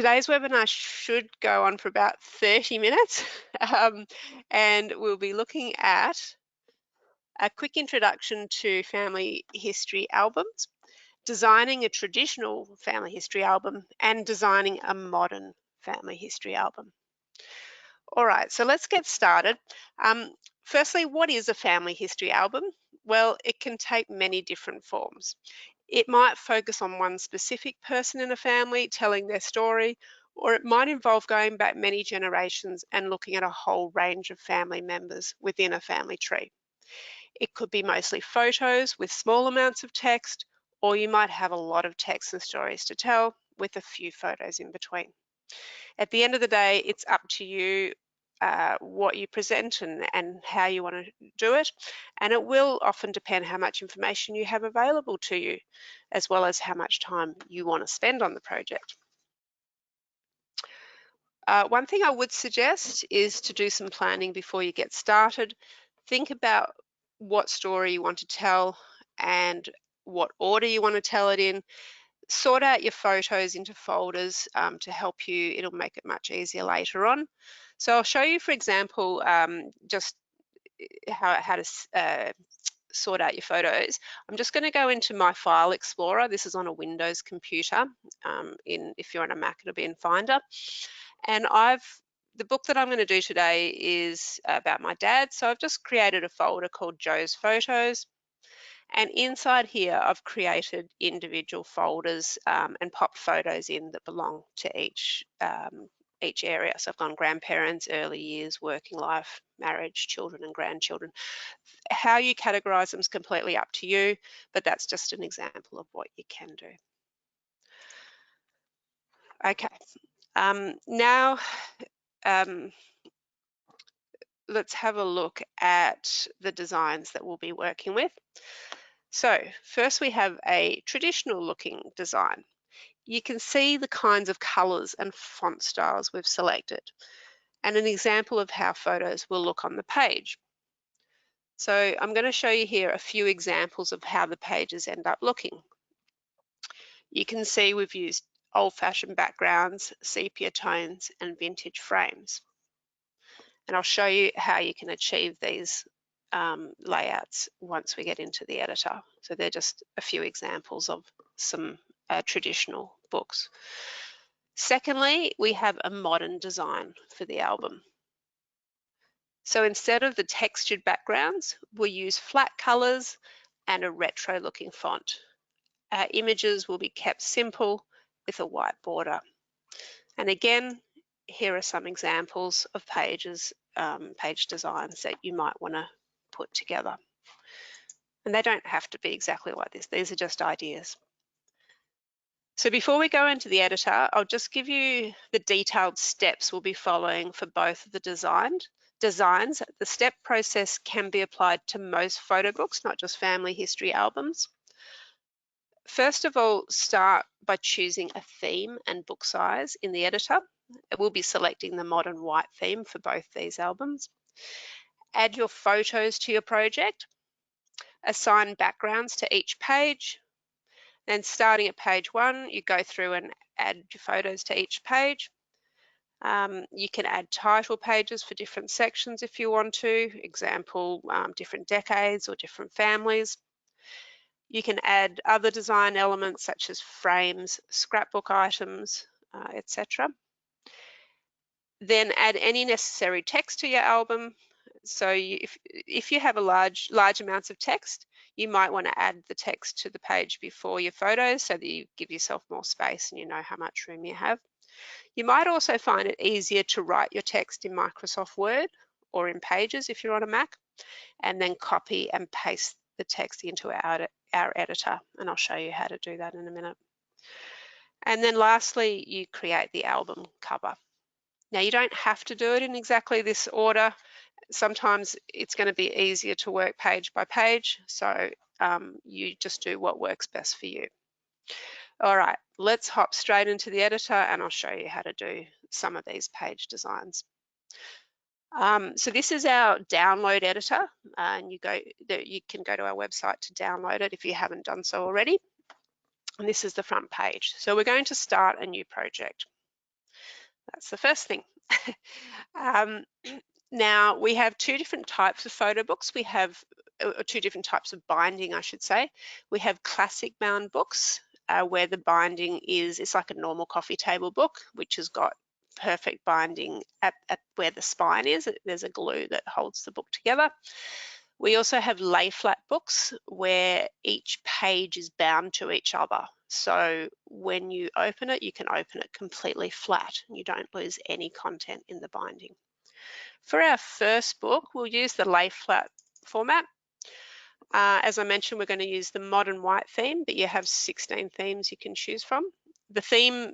Today's webinar should go on for about 30 minutes, and we'll be looking at a quick introduction to family history albums, designing a traditional family history album, and designing a modern family history album. All right, so let's get started. Firstly, what is a family history album? Well, it can take many different forms. It might focus on one specific person in a family telling their story, or it might involve going back many generations and looking at a whole range of family members within a family tree. It could be mostly photos with small amounts of text, or you might have a lot of text and stories to tell with a few photos in between. At the end of the day, it's up to you what you present and how you want to do it. And it will often depend how much information you have available to you, as well as how much time you want to spend on the project. One thing I would suggest is to do some planning before you get started. Think about what story you want to tell and what order you want to tell it in. Sort out your photos into folders to help you. It'll make it much easier later on. So I'll show you, for example, just how to sort out your photos. I'm just going to go into my File Explorer. This is on a Windows computer. If you're on a Mac, it'll be in Finder. And the book that I'm going to do today is about my dad. So I've just created a folder called Joe's Photos. And inside here, I've created individual folders and popped photos in that belong to each area. So I've gone grandparents, early years, working life, marriage, children and grandchildren. How you categorize them is completely up to you, but that's just an example of what you can do. Okay, now let's have a look at the designs that we'll be working with. So first we have a traditional looking design. You can see the kinds of colours and font styles we've selected and an example of how photos will look on the page. So I'm going to show you here a few examples of how the pages end up looking. You can see we've used old-fashioned backgrounds, sepia tones and vintage frames. And I'll show you how you can achieve these layouts once we get into the editor. So they're just a few examples of some traditional books. Secondly, we have a modern design for the album. So instead of the textured backgrounds, we'll use flat colors and a retro looking font. Our images will be kept simple with a white border. And again, here are some examples of page designs that you might want to put together. And they don't have to be exactly like this. These are just ideas. So before we go into the editor, I'll just give you the detailed steps we'll be following for both of the designs. The step process can be applied to most photo books, not just family history albums. First of all, start by choosing a theme and book size in the editor. We'll be selecting the modern white theme for both these albums. Add your photos to your project. Assign backgrounds to each page. Then starting at page 1, you go through and add your photos to each page. You can add title pages for different sections if you want to, example, different decades or different families. You can add other design elements such as frames, scrapbook items, etc. Then add any necessary text to your album. So if you have a large amounts of text, you might want to add the text to the page before your photos so that you give yourself more space and you know how much room you have. You might also find it easier to write your text in Microsoft Word or in Pages if you're on a Mac, and then copy and paste the text into our editor, and I'll show you how to do that in a minute. And then lastly, you create the album cover. Now you don't have to do it in exactly this order. Sometimes it's going to be easier to work page by page, so you just do what works best for you. All right, let's hop straight into the editor and I'll show you how to do some of these page designs. So this is our download editor, and you can go to our website to download it if you haven't done so already. And this is the front page. So we're going to start a new project. That's the first thing. Now we have two different types of photo books. We have two different types of binding, I should say. We have classic bound books where the binding it's like a normal coffee table book, which has got perfect binding at where the spine is. There's a glue that holds the book together. We also have lay flat books where each page is bound to each other. So when you open it, you can open it completely flat and you don't lose any content in the binding. For our first book, we'll use the lay flat format. As I mentioned, we're going to use the modern white theme, but you have 16 themes you can choose from. The theme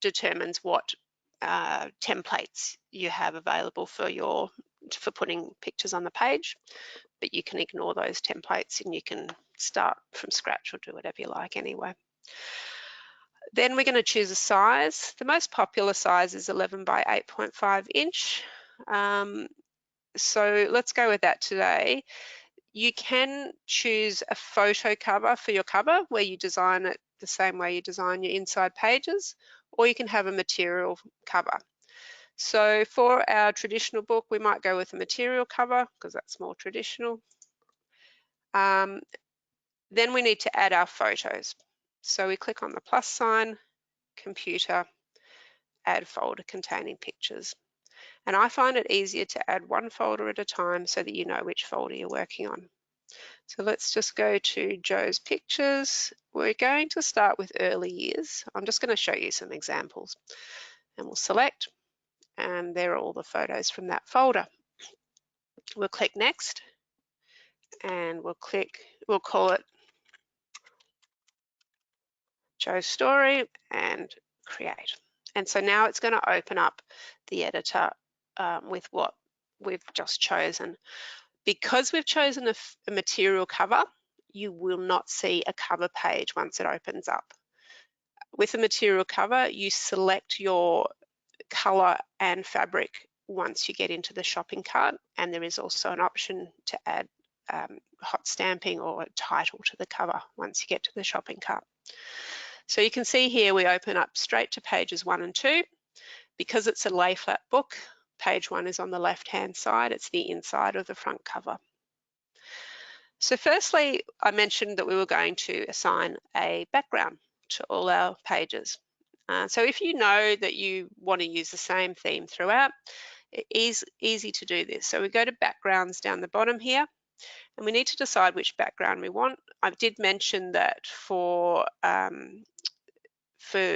determines what templates you have available for putting pictures on the page, but you can ignore those templates and you can start from scratch or do whatever you like anyway. Then we're going to choose a size. The most popular size is 11 by 8.5 inch. So let's go with that today. You can choose a photo cover for your cover where you design it the same way you design your inside pages, or you can have a material cover. So for our traditional book, we might go with a material cover because that's more traditional. Then we need to add our photos. So we click on the plus sign, computer, add folder containing pictures. And I find it easier to add one folder at a time so that you know which folder you're working on. So let's just go to Joe's pictures. We're going to start with early years. I'm just going to show you some examples. And we'll select, and there are all the photos from that folder. We'll click next, and we'll call it Joe's story and create. And so now it's going to open up the editor with what we've just chosen. Because we've chosen a material cover, you will not see a cover page once it opens up. With a material cover, you select your color and fabric once you get into the shopping cart, and there is also an option to add hot stamping or a title to the cover once you get to the shopping cart. So you can see here we open up straight to pages 1 and 2. Because it's a lay flat book, page 1 is on the left-hand side. It's the inside of the front cover. So firstly, I mentioned that we were going to assign a background to all our pages. So if you know that you want to use the same theme throughout, it is easy to do this. So we go to backgrounds down the bottom here, and we need to decide which background we want. I did mention that for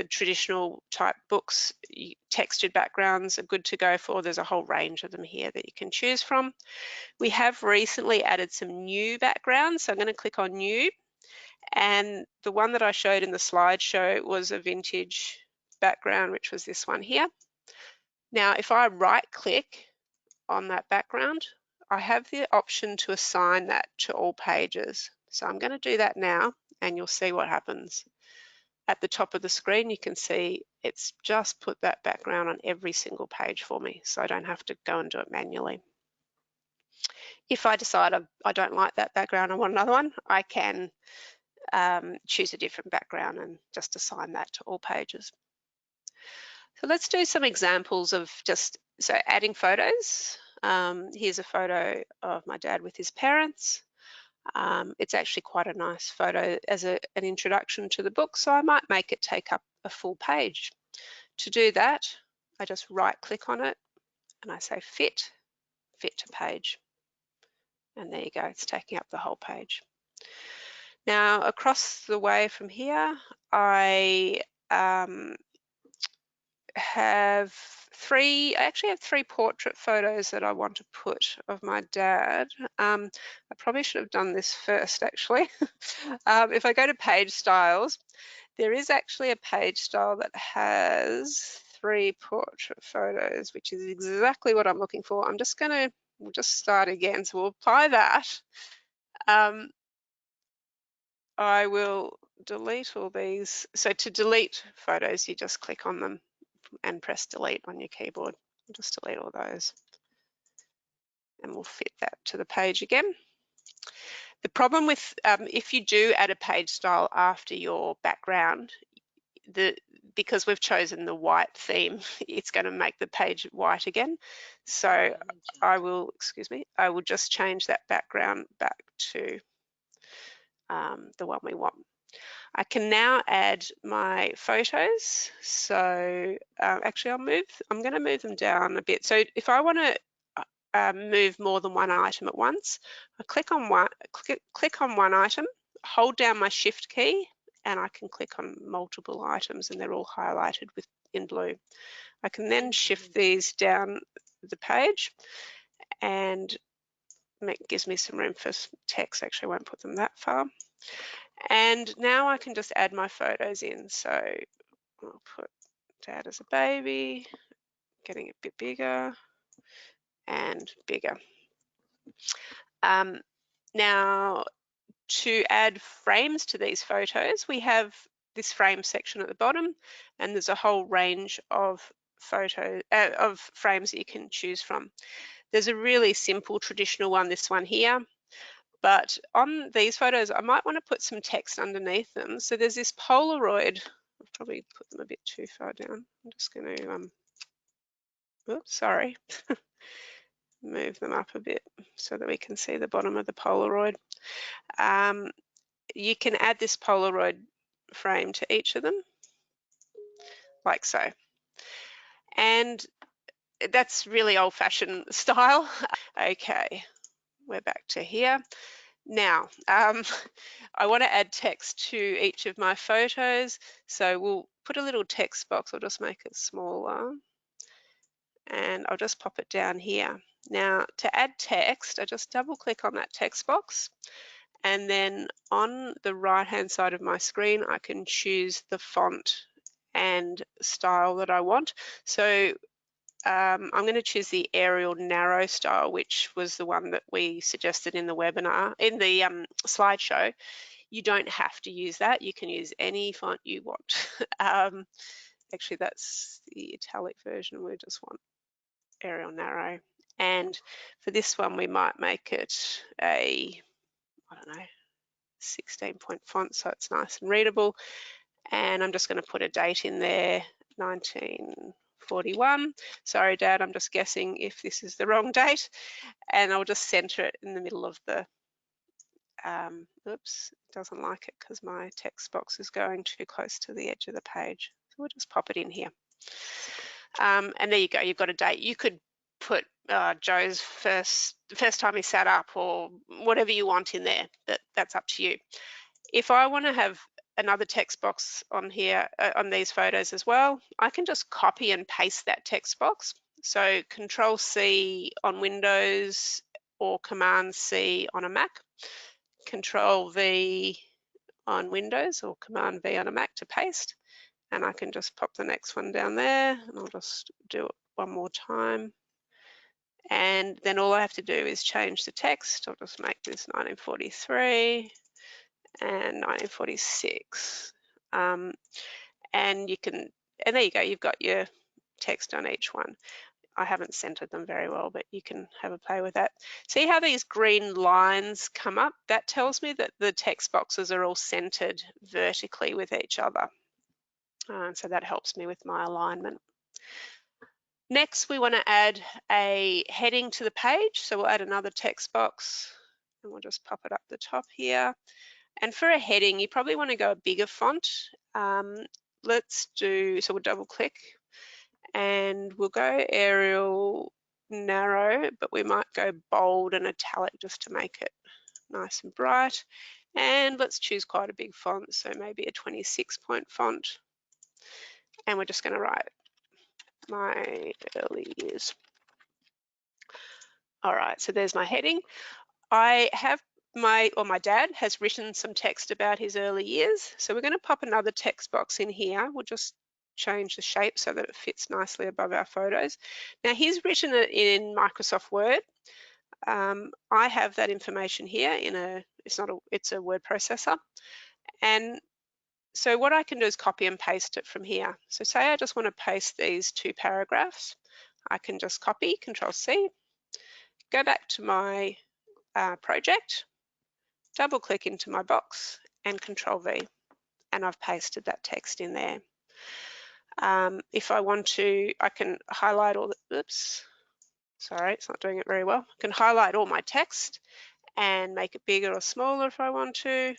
traditional type books, textured backgrounds are good to go for. There's a whole range of them here that you can choose from. We have recently added some new backgrounds, so I'm going to click on new, and the one that I showed in the slideshow was a vintage background, which was this one here. Now if I right click on that background, I have the option to assign that to all pages. So I'm going to do that now, and you'll see what happens. At the top of the screen, you can see it's just put that background on every single page for me, so I don't have to go and do it manually. If I decide I don't like that background, I want another one, I can choose a different background and just assign that to all pages. So let's do some examples of adding photos. Here's a photo of my dad with his parents. It's actually quite a nice photo as an introduction to the book, so I might make it take up a full page. To do that, I just right click on it and I say fit to page. And there you go, it's taking up the whole page. Now across the way from here, I have I have three portrait photos that I want to put of my dad. I probably should have done this first actually. If I go to page styles, there is actually a page style that has 3 portrait photos, which is exactly what I'm looking for. We'll just start again. So we'll apply that. I will delete all these. So to delete photos, you just click on them and press delete on your keyboard. I'll just delete all those. And we'll fit that to the page again. The problem with, if you do add a page style after your background, because we've chosen the white theme, it's going to make the page white again. So I will, excuse me, I will just change that background back to the one we want. I can now add my photos. So actually I'm going to move them down a bit. So if I want to move more than one item at once, I click on one item, hold down my shift key, and I can click on multiple items and they're all highlighted in blue. I can then shift these down the page and it gives me some room for text. Actually, I won't put them that far. And now I can just add my photos in. So I'll put Dad as a baby, getting a bit bigger and bigger. Now, to add frames to these photos, we have this frame section at the bottom, and there's a whole range of frames that you can choose from. There's a really simple traditional one, this one here, but on these photos, I might want to put some text underneath them. So there's this Polaroid. I'll probably put them a bit too far down. I'm just going to, oops, sorry. Move them up a bit so that we can see the bottom of the Polaroid. You can add this Polaroid frame to each of them, like so. And that's really old-fashioned style. Okay, we're back to here. Now, I want to add text to each of my photos. So we'll put a little text box. I'll just make it smaller. And I'll just pop it down here. Now, to add text, I just double-click on that text box. And then on the right-hand side of my screen, I can choose the font and style that I want. So I'm going to choose the Arial Narrow style, which was the one that we suggested in the webinar, in the slideshow. You don't have to use that. You can use any font you want. Actually, that's the italic version. We just want Arial Narrow. And for this one, we might make it a, I don't know, 16-point font, so it's nice and readable. And I'm just going to put a date in there, 1941. Sorry, Dad, I'm just guessing if this is the wrong date. And I'll just center it in the middle of the, oops, it doesn't like it because my text box is going too close to the edge of the page. So we'll just pop it in here. And there you go, you've got a date. You could put Joe's first time he sat up or whatever you want in there, but that's up to you. If I want to have another text box on here, on these photos as well, I can just copy and paste that text box. So Control C on Windows or Command C on a Mac, Control V on Windows or Command V on a Mac to paste. And I can just pop the next one down there and I'll just do it one more time. And then all I have to do is change the text. I'll just make this 1943 and 1946. And you can, and there you go, you've got your text on each one. I haven't centered them very well, but you can have a play with that. See how these green lines come up? That tells me that the text boxes are all centered vertically with each other. So that helps me with my alignment. Next, we want to add a heading to the page. So we'll add another text box and we'll just pop it up the top here. And for a heading, you probably want to go a bigger font. Let's do, so we'll double click and we'll go Arial Narrow, but we might go bold and italic just to make it nice and bright. And let's choose quite a big font, so maybe a 26-point font. And we're just going to write my early years. All right, so there's my heading. I have my dad has written some text about his early years. So we're going to pop another text box in here. We'll just change the shape so that it fits nicely above our photos. Now he's written it in Microsoft Word. I have that information here in it's a word processor. And so what I can do is copy and paste it from here. So say I just want to paste these two paragraphs. I can just copy, Control C, go back to my project, double click into my box and Control V, and I've pasted that text in there. If I want to, I can highlight all the, oops, sorry, it's not doing it very well. I can highlight all my text and make it bigger or smaller if I want to.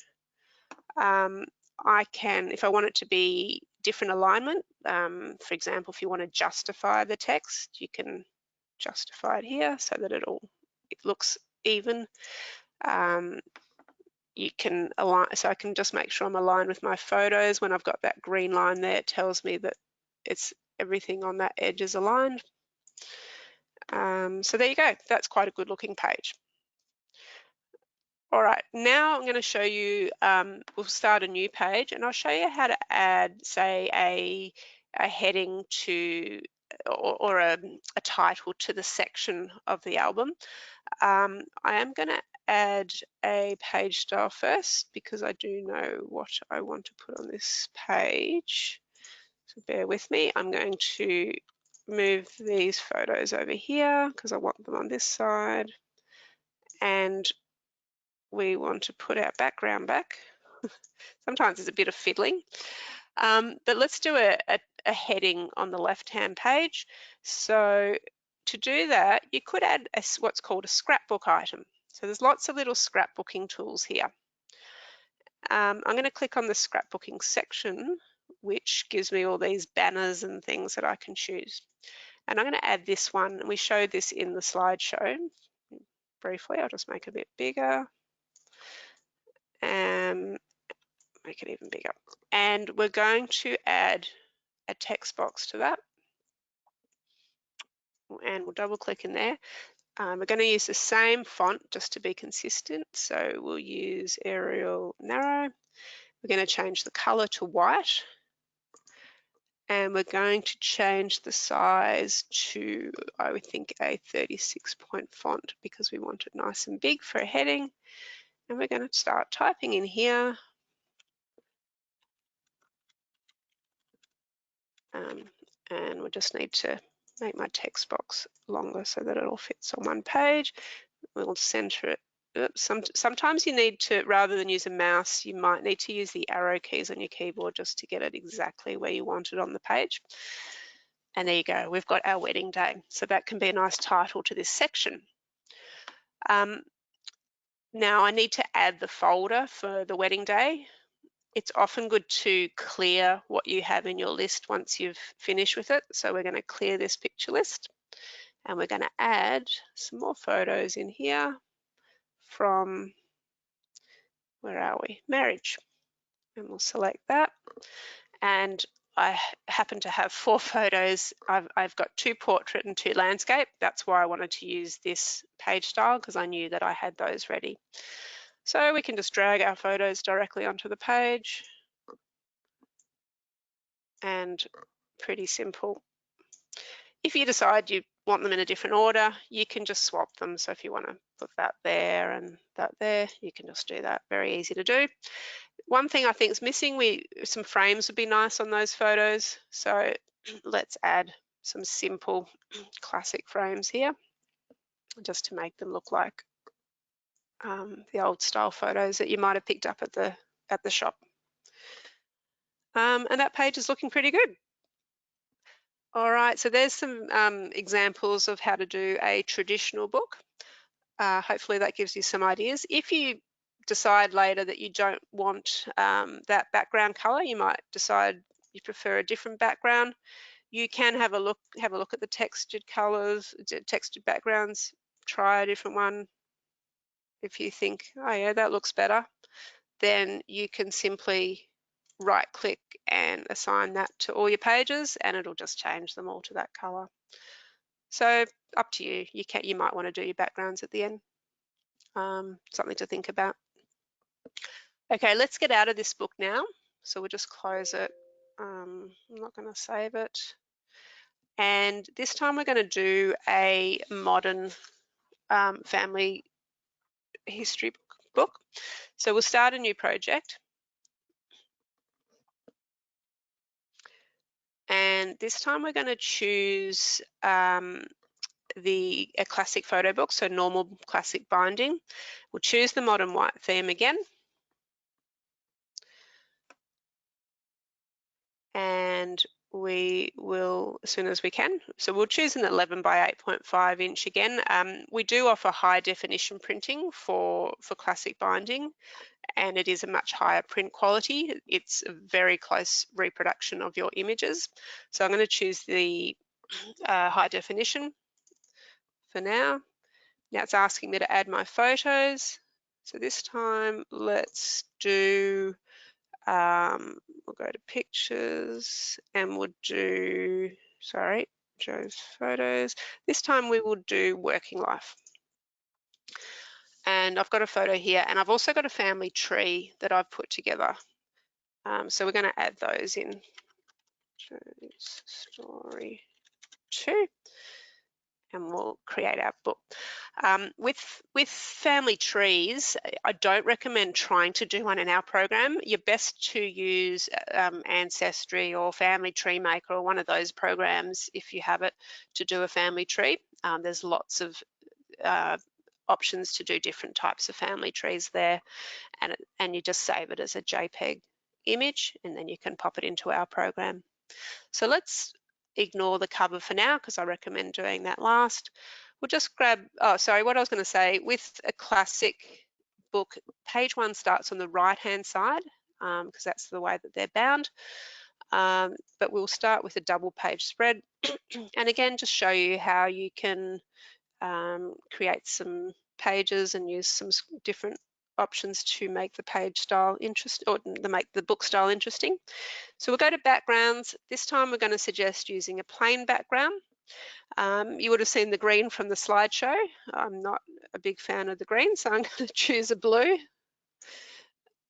I can, if I want it to be different alignment, for example, if you want to justify the text, you can justify it here so that it looks even. You can align, so I can just make sure I'm aligned with my photos. When I've got that green line there, it tells me that it's everything on that edge is aligned. So there you go. That's quite a good looking page. All right, now I'm going to show you, we'll start a new page and I'll show you how to add, say, a heading to, or a title to the section of the album. I am going to add a page style first because I do know what I want to put on this page. So bear with me. I'm going to move these photos over here because I want them on this side. And we want to put our background back. Sometimes it's a bit of fiddling. But let's do a heading on the left-hand page. So to do that, you could add what's called a scrapbook item. So there's lots of little scrapbooking tools here. I'm going to click on the scrapbooking section, which gives me all these banners and things that I can choose. And I'm going to add this one. We showed this in the slideshow briefly. I'll just make it a bit bigger and make it even bigger. And we're going to add a text box to that. And we'll double click in there. We're going to use the same font just to be consistent. So we'll use Arial Narrow. We're going to change the color to white. And we're going to change the size to, I would think, a 36-point font because we want it nice and big for a heading. And we're going to start typing in here. And we just need to make my text box longer so that it all fits on one page. We'll center it. Oops, sometimes you need to, rather than use a mouse, you might need to use the arrow keys on your keyboard just to get it exactly where you want it on the page. And there you go, we've got our wedding day. So that can be a nice title to this section. Now I need to add the folder for the wedding day. It's often good to clear what you have in your list once you've finished with it. So we're going to clear this picture list and we're going to add some more photos in here from, where are we? Marriage. And we'll select that. And I happen to have 4 photos. I've got 2 portrait and 2 landscape. That's why I wanted to use this page style because I knew that I had those ready. So we can just drag our photos directly onto the page. And pretty simple. If you decide you want them in a different order, you can just swap them. So if you want to put that there and that there, you can just do that. Very easy to do. One thing I think is missing, some frames would be nice on those photos. So let's add some simple classic frames here just to make them look like the old style photos that you might have picked up at the shop. And that page is looking pretty good. All right, so there's some examples of how to do a traditional book. Hopefully that gives you some ideas. If you decide later that you don't want that background color, you might decide you prefer a different background. You can have a look at the textured colors, textured backgrounds, try a different one. If you think, oh yeah, that looks better, then you can simply right click and assign that to all your pages and it'll just change them all to that color. So up to you. You might want to do your backgrounds at the end. Something to think about. Okay, let's get out of this book now. So we'll just close it. I'm not going to save it. And this time we're going to do a modern family history book. So we'll start a new project. And this time we're going to choose a classic photo book, so normal classic binding. We'll choose the modern white theme again. And we will, as soon as we can. So we'll choose an 11 by 8.5 inch again. We do offer high definition printing for classic binding, and it is a much higher print quality. It's a very close reproduction of your images. So I'm going to choose the high definition for now. Now it's asking me to add my photos. So this time let's do, we'll go to pictures and we'll do, sorry, Joe's photos. This time we will do working life. And I've got a photo here, and I've also got a family tree that I've put together. So we're going to add those in. Joe's story 2. And we'll create our book. With family trees, I don't recommend trying to do one in our program. You're best to use Ancestry or Family Tree Maker or one of those programs if you have it to do a family tree. There's lots of options to do different types of family trees there, and you just save it as a JPEG image, and then you can pop it into our program. So let's ignore the cover for now because I recommend doing that last. We'll just grab, oh, sorry, what I was going to say, with a classic book, page 1 starts on the right-hand side because that's the way that they're bound. But we'll start with a double page spread. And again, just show you how you can create some pages and use some different options to make the page style interesting, or to make the book style interesting. So we'll go to backgrounds. This time we're going to suggest using a plain background. You would have seen the green from the slideshow. I'm not a big fan of the green, so I'm going to choose a blue.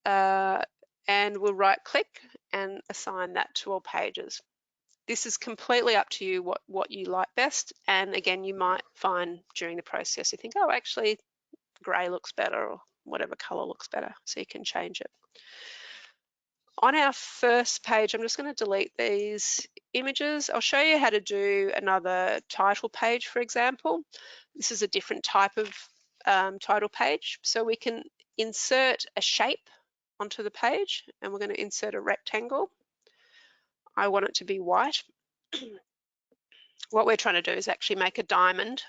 And we'll right click and assign that to all pages. This is completely up to you what you like best. And again, you might find during the process, you think, oh, actually gray looks better, or whatever color looks better, so you can change it. On our first page, I'm just going to delete these images. I'll show you how to do another title page, for example. This is a different type of title page. So we can insert a shape onto the page, and we're going to insert a rectangle. I want it to be white. What we're trying to do is actually make a diamond.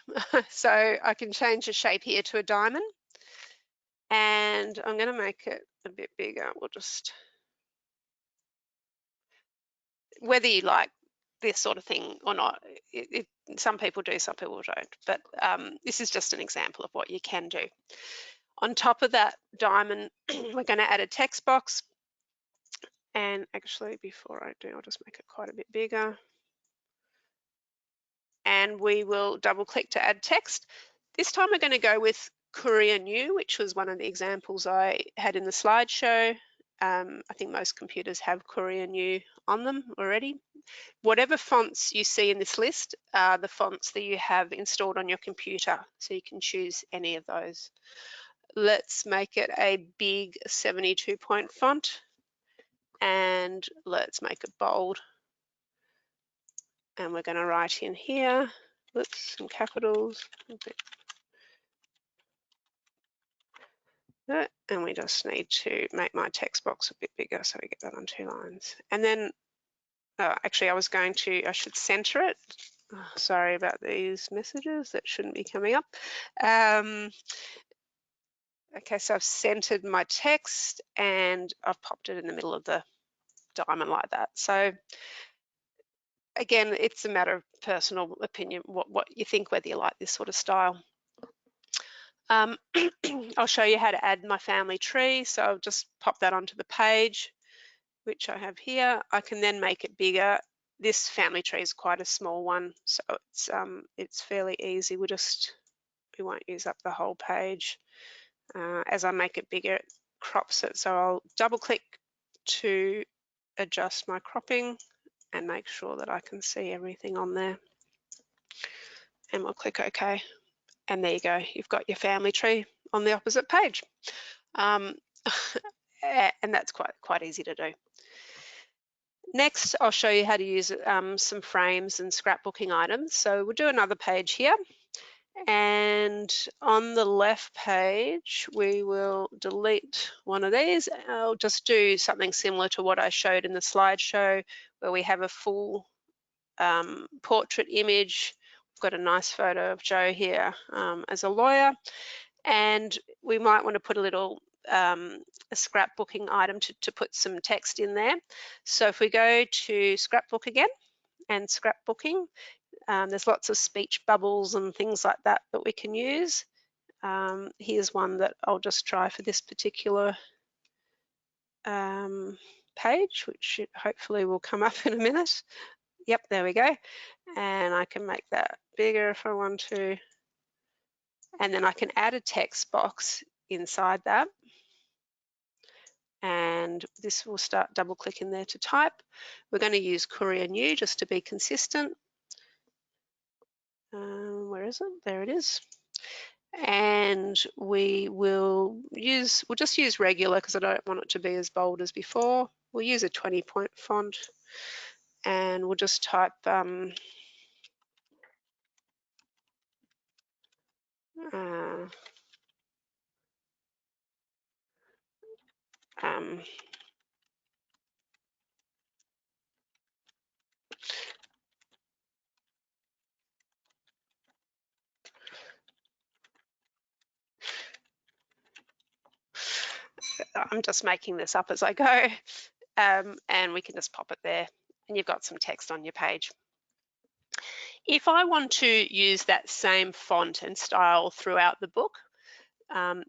So I can change the shape here to a diamond. And I'm going to make it a bit bigger. We'll just, whether you like this sort of thing or not, some people do, some people don't. But this is just an example of what you can do. On top of that diamond, we're going to add a text box. And actually, before I do, I'll just make it quite a bit bigger. And we will double click to add text. This time we're going to go with Courier New, which was one of the examples I had in the slideshow. I think most computers have Courier New on them already. Whatever fonts you see in this list are the fonts that you have installed on your computer, so you can choose any of those. Let's make it a big 72-point font, and let's make it bold. And we're going to write in here, oops, some capitals. And we just need to make my text box a bit bigger, so we get that on 2 lines. And then, actually, I should center it. Oh, sorry about these messages that shouldn't be coming up. Okay, so I've centered my text and I've popped it in the middle of the diamond like that. So again, it's a matter of personal opinion, what you think, whether you like this sort of style. I'll show you how to add my family tree. So I'll just pop that onto the page, which I have here. I can then make it bigger. This family tree is quite a small one, so it's fairly easy. We won't use up the whole page. As I make it bigger, it crops it. So I'll double click to adjust my cropping and make sure that I can see everything on there. And we'll click OK. And there you go, you've got your family tree on the opposite page. And that's quite easy to do. Next, I'll show you how to use some frames and scrapbooking items. So we'll do another page here. And on the left page, we will delete one of these. I'll just do something similar to what I showed in the slideshow, where we have a full portrait image. We've got a nice photo of Joe here as a lawyer, and we might want to put a little a scrapbooking item to put some text in there. So if we go to scrapbook again and scrapbooking, there's lots of speech bubbles and things like that that we can use. Here's one that I'll just try for this particular page, which hopefully will come up in a minute. Yep, there we go. And I can make that bigger if I want to. And then I can add a text box inside that. And this will start double clicking there to type. We're going to use Courier New just to be consistent. Where is it? There it is. And we'll just use regular because I don't want it to be as bold as before. We'll use a 20-point font, and we'll just type I'm just making this up as I go, and we can just pop it there, and you've got some text on your page. If I want to use that same font and style throughout the book,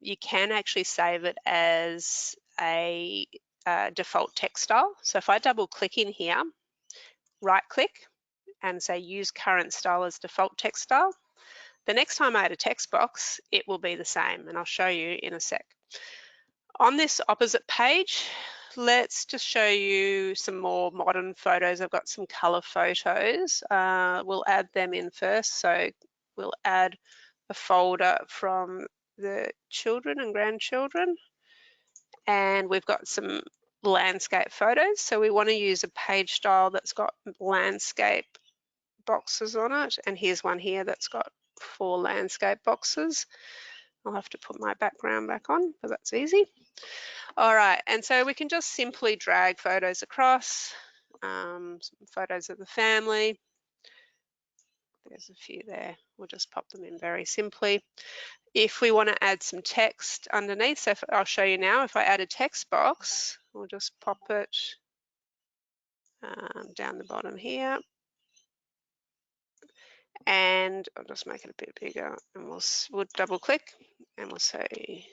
you can actually save it as a default text style. So if I double click in here, right click and say use current style as default text style, the next time I add a text box, it will be the same, and I'll show you in a sec. On this opposite page, let's just show you some more modern photos. I've got some color photos. We'll add them in first. So we'll add a folder from the children and grandchildren. And we've got some landscape photos. So we want to use a page style that's got landscape boxes on it. And here's one here that's got 4 landscape boxes. I'll have to put my background back on, but that's easy. All right, and so we can just simply drag photos across, some photos of the family. There's a few there. We'll just pop them in very simply. If we want to add some text underneath, so I'll show you now, if I add a text box, we'll just pop it down the bottom here. And I'll just make it a bit bigger, and we'll double click and we'll say,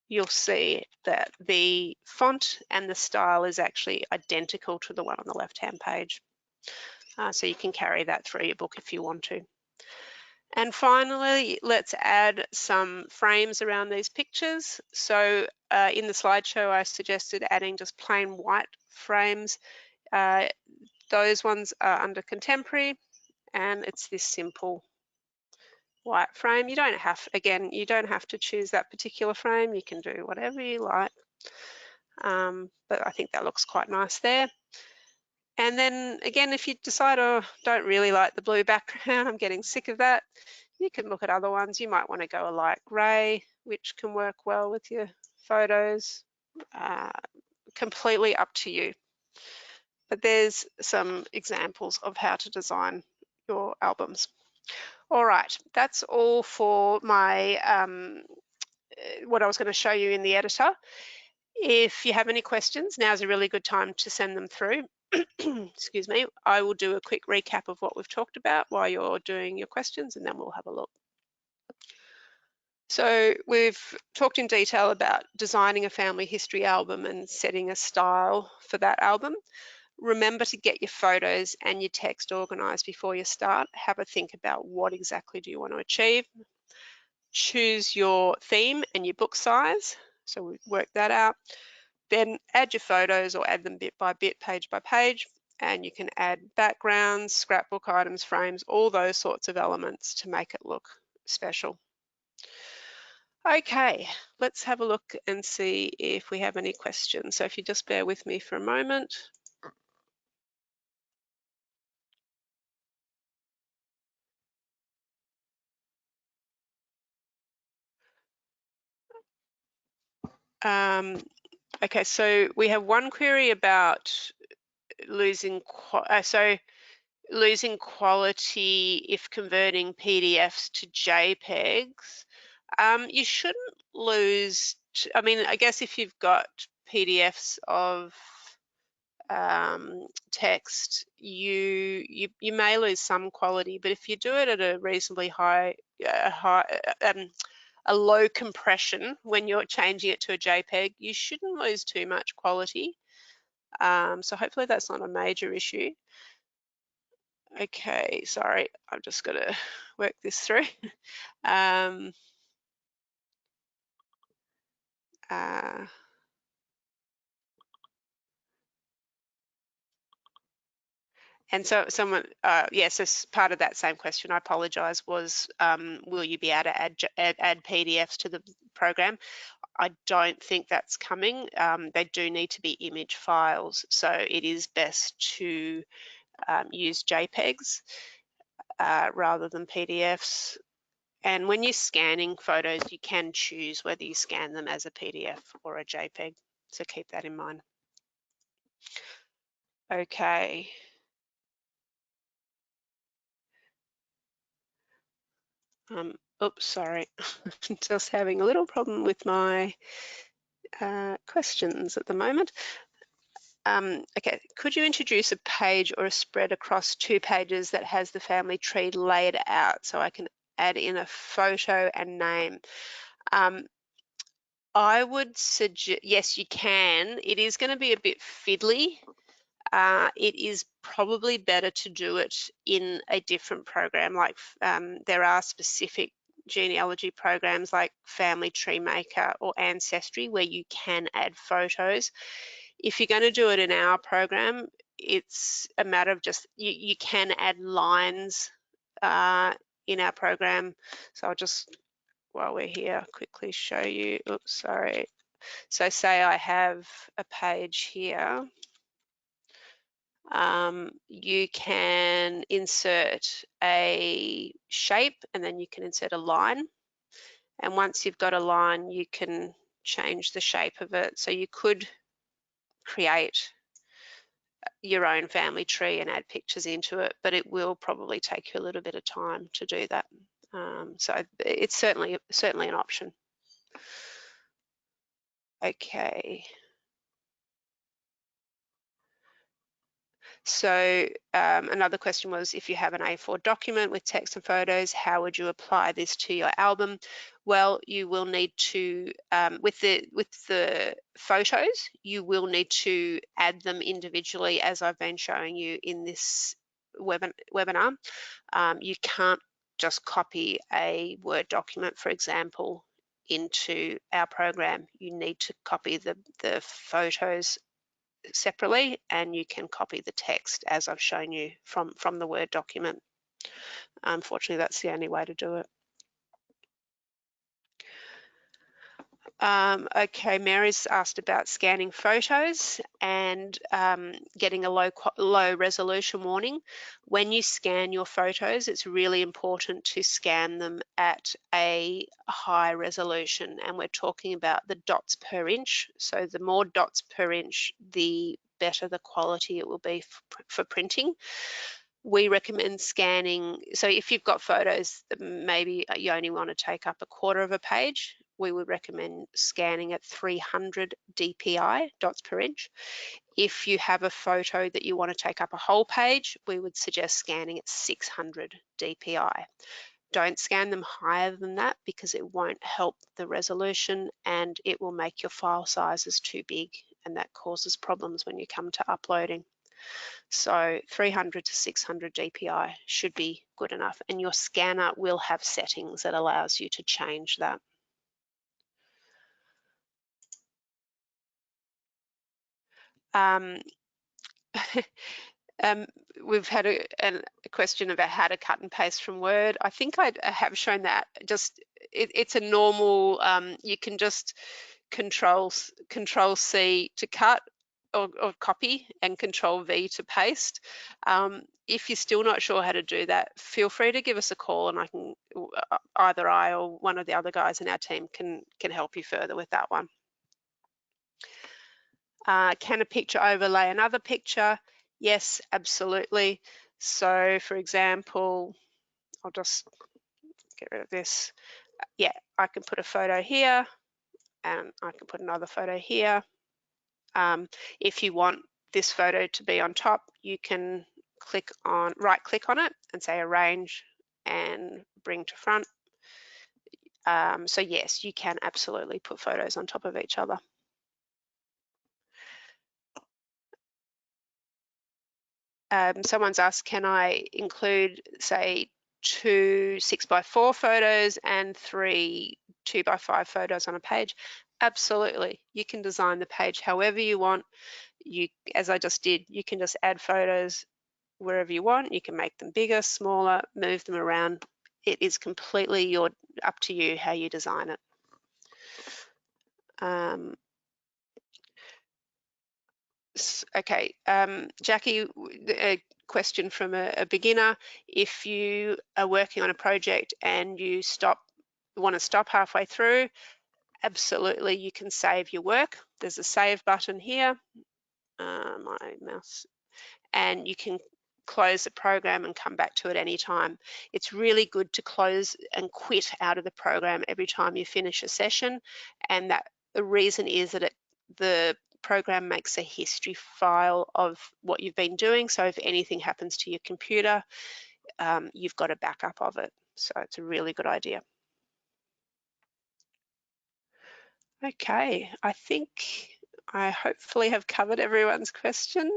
you'll see that the font and the style is actually identical to the one on the left-hand page. So you can carry that through your book if you want to. And finally, let's add some frames around these pictures. So in the slideshow, I suggested adding just plain white frames. Those ones are under contemporary, and it's this simple white frame. You don't have, again, you don't have to choose that particular frame. You can do whatever you like. But I think that looks quite nice there. And then again, if you decide, oh, don't really like the blue background, I'm getting sick of that, you can look at other ones. You might want to go a light grey, which can work well with your photos. Completely up to you. But there's some examples of how to design your albums. All right, that's all for my what I was going to show you in the editor. If you have any questions, now's a really good time to send them through. Excuse me. I will do a quick recap of what we've talked about while you're doing your questions, and then we'll have a look. So we've talked in detail about designing a family history album and setting a style for that album. Remember to get your photos and your text organized before you start. Have a think about what exactly do you want to achieve. Choose your theme and your book size. So we work that out. Then add your photos or add them bit by bit, page by page, and you can add backgrounds, scrapbook items, frames, all those sorts of elements to make it look special. Okay, let's have a look and see if we have any questions. So if you just bear with me for a moment. Okay, so we have one query about losing losing quality if converting PDFs to JPEGs. You shouldn't lose. I mean, I guess if you've got PDFs of text, you may lose some quality, but if you do it at a reasonably a low compression when you're changing it to a JPEG, you shouldn't lose too much quality. So hopefully that's not a major issue. Okay, sorry, I've just got to work this through. um, uh, and so someone, yes, as part of that same question, I apologise, was will you be able to add PDFs to the program? I don't think that's coming. They do need to be image files, so it is best to use JPEGs rather than PDFs. And when you're scanning photos, you can choose whether you scan them as a PDF or a JPEG. So keep that in mind. Okay. Oops, sorry. Just having a little problem with my questions at the moment. Okay, could you introduce a page or a spread across 2 pages that has the family tree laid out so I can add in a photo and name? I would suggest, yes, you can. It is going to be a bit fiddly. It is probably better to do it in a different program. Like there are specific genealogy programs like Family Tree Maker or Ancestry where you can add photos. If you're going to do it in our program, it's a matter of just, you can add lines in our program. So I'll just, while we're here, quickly show you. Oops, sorry. So say I have a page here. You can insert a shape and then you can insert a line. And once you've got a line, you can change the shape of it. So you could create your own family tree and add pictures into it, but it will probably take you a little bit of time to do that. So it's certainly an option. Okay. So another question was, if you have an A4 document with text and photos, how would you apply this to your album? Well, you will need to, with the photos, you will need to add them individually, as I've been showing you in this webinar. You can't just copy a Word document, for example, into our program. You need to copy the photos separately, and you can copy the text as I've shown you from the Word document. Unfortunately, that's the only way to do it. Okay, Mary's asked about scanning photos and getting a low resolution warning. When you scan your photos, it's really important to scan them at a high resolution, and we're talking about the dots per inch. So the more dots per inch, the better the quality it will be for printing. We recommend scanning, so if you've got photos that maybe you only want to take up a quarter of a page, we would recommend scanning at 300 dpi, dots per inch. If you have a photo that you want to take up a whole page, we would suggest scanning at 600 dpi. Don't scan them higher than that because it won't help the resolution and it will make your file sizes too big, and that causes problems when you come to uploading. So 300 to 600 dpi should be good enough, and your scanner will have settings that allows you to change that. We've had a question about how to cut and paste from Word. I think I have shown that. Just it's a normal. You can just Control C to cut or copy and Control V to paste. If you're still not sure how to do that, feel free to give us a call, and I can either I or one of the other guys in our team can help you further with that one. Can a picture overlay another picture? Yes, absolutely. So for example, I'll just get rid of this. Yeah, I can put a photo here and I can put another photo here. If you want this photo to be on top, you can right click on it and say arrange and bring to front. So yes, you can absolutely put photos on top of each other. Someone's asked, can I include, say, 2 6x4 photos and 3 2x5 photos on a page? Absolutely. You can design the page however you want. As I just did, you can just add photos wherever you want. You can make them bigger, smaller, move them around. It is completely up to you how you design it. Okay, Jackie, a question from a beginner. If you are working on a project and you want to stop halfway through, absolutely you can save your work. There's a save button here, my mouse, and you can close the program and come back to it anytime. It's really good to close and quit out of the program every time you finish a session, and that the reason is that the program makes a history file of what you've been doing, so if anything happens to your computer, you've got a backup of it. So it's a really good idea. Okay, I think I hopefully have covered everyone's question.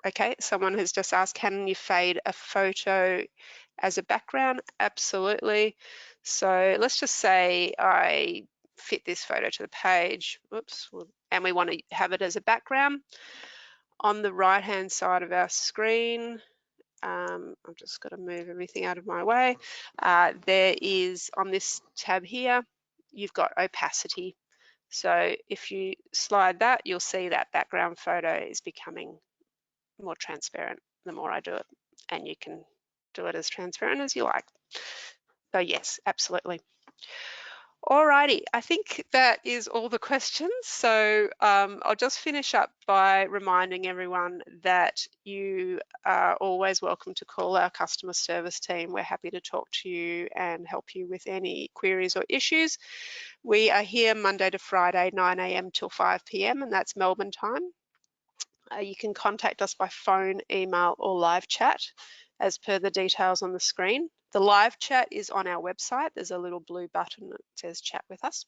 Okay, someone has just asked, can you fade a photo as a background? Absolutely. So let's just say I fit this photo to the page, oops, and we want to have it as a background. On the right-hand side of our screen, I've just got to move everything out of my way. There is, on this tab here, you've got opacity. So if you slide that, you'll see that background photo is becoming more transparent the more I do it, and you can do it as transparent as you like. So yes, absolutely. Alrighty, I think that is all the questions. So I'll just finish up by reminding everyone that you are always welcome to call our customer service team. We're happy to talk to you and help you with any queries or issues. We are here Monday to Friday, 9 a.m. till 5 p.m. and that's Melbourne time. You can contact us by phone, email or live chat as per the details on the screen. The live chat is on our website. There's a little blue button that says chat with us.